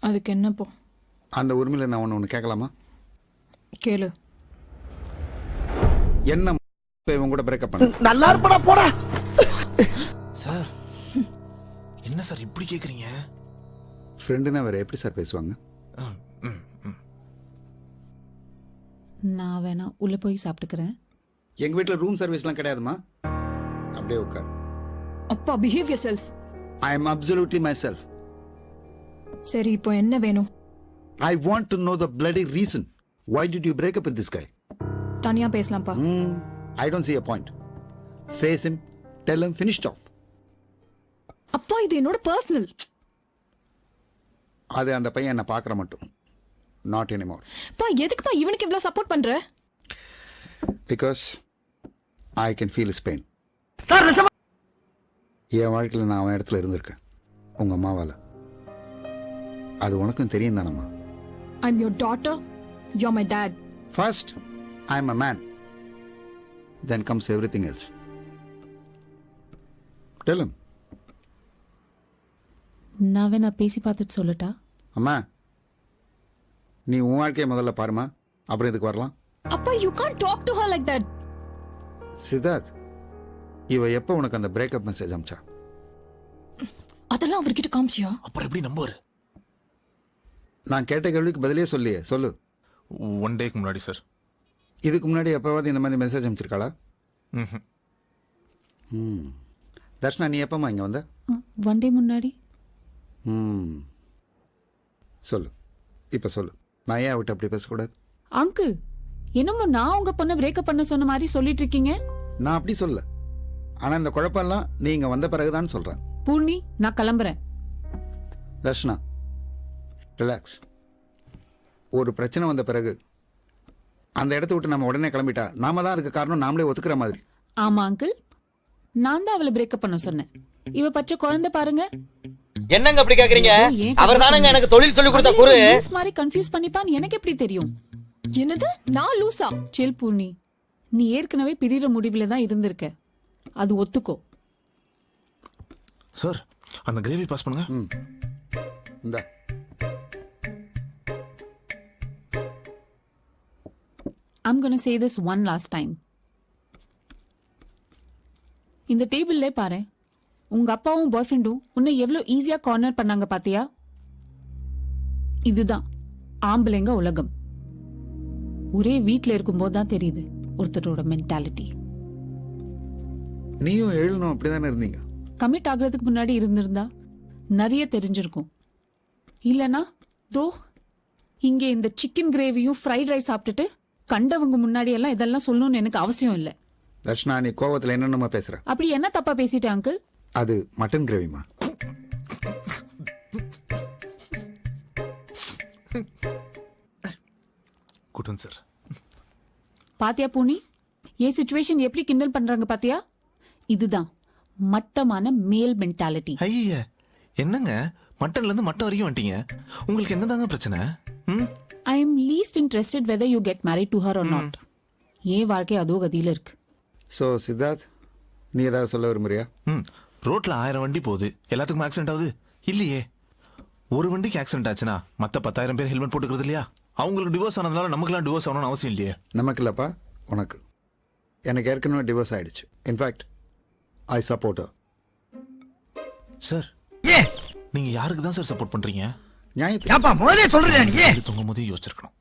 அதுக்கு என்ன போ? அந்த உரிமையில் நான் ஒன்று கேட்கலாமா? கேளு. என்ன இவன் கூட பிரேக்கப் பண்ண? நல்லா இருப்படா போடா. சார் என்ன சார் இப்படி கேட்குறீங்க? ஃப்ரெண்டுனா வேற எப்படி சார் பேசுவாங்க? நான் வேணா உள்ள போய் சாப்பிட்டுக்கிறேன். எங்கள் வீட்டில் ரூம் சர்வீஸ்லாம் கிடையாதுமா. அப்படியே உட்கார். அப்பா, behave your self. I am absolutely my self. சரி, இப்போ என்ன வேணும்? I want to know the bloody reason. Why did you break up with this guy? தனியா பேசலாம்ப்பா. I don't see a point. Face him, tell him, finished off. அப்பா, இது என்னோட personal. அது அந்த பையன் என்ன பார்க்குற மட்டும். Not anymore. பா, எதுக்குப்பா இவனுக்கு இவ்வளவு சப்போர்ட் பண்ற? Because I can feel his pain. என் வாழ்க்கையில் நான் அவன் இடத்துல இருந்திருக்கேன், உங்கள் அம்மாவால். அது உனக்கும் தெரியும் தானம்மா. I'm your daughter, you're my dad. First, I'm a man. Then comes everything else. Tell him. நான் வேணா பேசி பார்த்துட்டு சொல்லட்டா? அம்மா, நீ உன் வாழ்க்கையை முதல்ல பாருமா, அப்புறம் இதுக்கு வரலாம். அப்பா, you can't talk to her like that. Siddharth, இவ எப்போ உனக்கு அந்த பிரேக்கப் மெசேஜ் அனுப்பிச்சா? அதெல்லாம் அவர்கிட்ட காமிச்சியா? அப்புறம் எப்படி நம்புவாரு? நான் கேட்ட கேள்விக்கு பதிலே சொல்லியே, சொல்லு. 1 டேக்கு முன்னாடி சார். இதுக்கு முன்னாடி எப்போவாது இந்த மாதிரி மெசேஜ் அனுப்பிச்சிருக்காளா? தர்ஷனா, நீ எப்போம்மா இங்கே வந்த? 1 டே முன்னாடி. சொல்லு, இப்போ சொல்லு. நான் ஏன் விட்டு அப்படி பேசக்கூடாது? அங்கிள், என்னமோ நான் உங்க பொண்ணை பிரேக்கப் பண்ண சொன்ன மாதிரி சொல்லிட்டு இருக்கீங்க. நான் அப்படி சொல்ல, ஆனால் இந்த குழப்பம்லாம் நீ இங்கே வந்த பிறகுதான் சொல்கிறேன். பூர்ணி, நான் கிளம்புறேன். தர்ஷனா, ரிலாக்ஸ். ஒரு பிரச்சனை வந்த பிறகு அந்த இடத்த விட்டு நம்ம உடனே கிளம்பிட்டா நாம தான் அதுக்கு காரணம், நாமளே ஒத்துக்கிற மாதிரி. ஆமா அங்கிள், நான் தான் அவளை பிரேக்கப் பண்ண சொன்னேன். இவ பச்சை குழந்தை பாருங்க. என்னங்க அப்படி கேக்குறீங்க? அவர்தானங்க எனக்கு தொழில் சொல்லி கொடுத்த குரு. லூஸ் மாதிரி கன்ஃபியூஸ் பண்ணிப்பான்னு எனக்கு எப்படி தெரியும்? என்னது, நான் லூசா? சில் பூர்ணி, நீ ஏற்கனவே பிரிகிற முடிவுல தான் இருந்திருக்க, அது ஒத்துக்கோ. சார், அந்த கிரேவி பாஸ் பண்ணுங்க. இந்தா. I'm going to say this one last time. இந்த டேபிள்ல பாரு, உங்க அப்பாவும் பாய் ஃப்ரெண்டும் உன்னை எவ்வளவு ஈஸியா கார்னர் பண்ணாங்க பாத்தியா? இதுதான் ஆம்பளைங்க உலகம். ஒரே வீட்ல இருக்கும்போது தான் தெரியுது ஒருத்தரோட மென்டாலிட்டி. நீயும் எழுதணும் அப்படிதானே இருந்தீங்க? கமிட் ஆகுறதுக்கு முன்னாடி இருந்திருந்தா நிறைய தெரிஞ்சிருக்கும். இல்லனா தோ இங்கே இந்த சிக்கன் கிரேவியும் ஃப்ரைட் ரைஸ் சாப்பிட்டுட்டு கண்டவங்க முன்னாடி எல்லாம் இதெல்லாம் சொல்லணும்னு எனக்கு அவசியம் இல்லை. தர்ஷனா, நீ கோவத்தில் என்னென்னமா பேசுற? அப்படி என்ன தப்பா பேசிட்டேன் அங்கிள்? அது மட்டன் கிரேவிமா. கூட்டம் சார். பாத்தியா பூனி, ஏன் சிச்சுவேஷன் எப்படி கிண்டல் பண்றாங்க பாத்தியா? இதுதான் மட்டமான மேல் மென்டாலிட்டி. ஐய, என்னங்க மட்டன்ல இருந்து மட்டம் வரைக்கும் வந்துட்டீங்க? உங்களுக்கு என்னதாங்க பிரச்சனை? I am least interested whether you get married to her or not. ஏன் வாழ்க்கை அதோ கதியில இருக்கு. ஸோ சித்தார்த், நீ ஏதாவது சொல்ல விரும்புறியா? ரோட்ல 1000 வண்டி போகுது, எல்லாத்துக்கும் ஆக்சிடென்ட் ஆகுது இல்லையே? ஒரு வண்டிக்கு ஆக்சிடென்ட் ஆச்சுன்னா மற்ற 10,000 பேர் ஹெல்மெட் போட்டுக்கிறது இல்லையா? அவங்களுக்கு டிவோர்ஸ் ஆனதுனால நமக்குலாம் டிவோர்ஸ் ஆகணும்னு அவசியம் இல்லையே. நமக்கு இல்லப்பா, உனக்கு. எனக்கு ஏற்கனவே டிவோர்ஸ் ஆயிடுச்சு. In fact I support her. Sir, நீங்க யாருக்கு தான் சார் சப்போர்ட் பண்றீங்க? நியாயத்துக்கு முதலே சொல்றேன். தொங்கும் போதே யோசிச்சிருக்கணும்.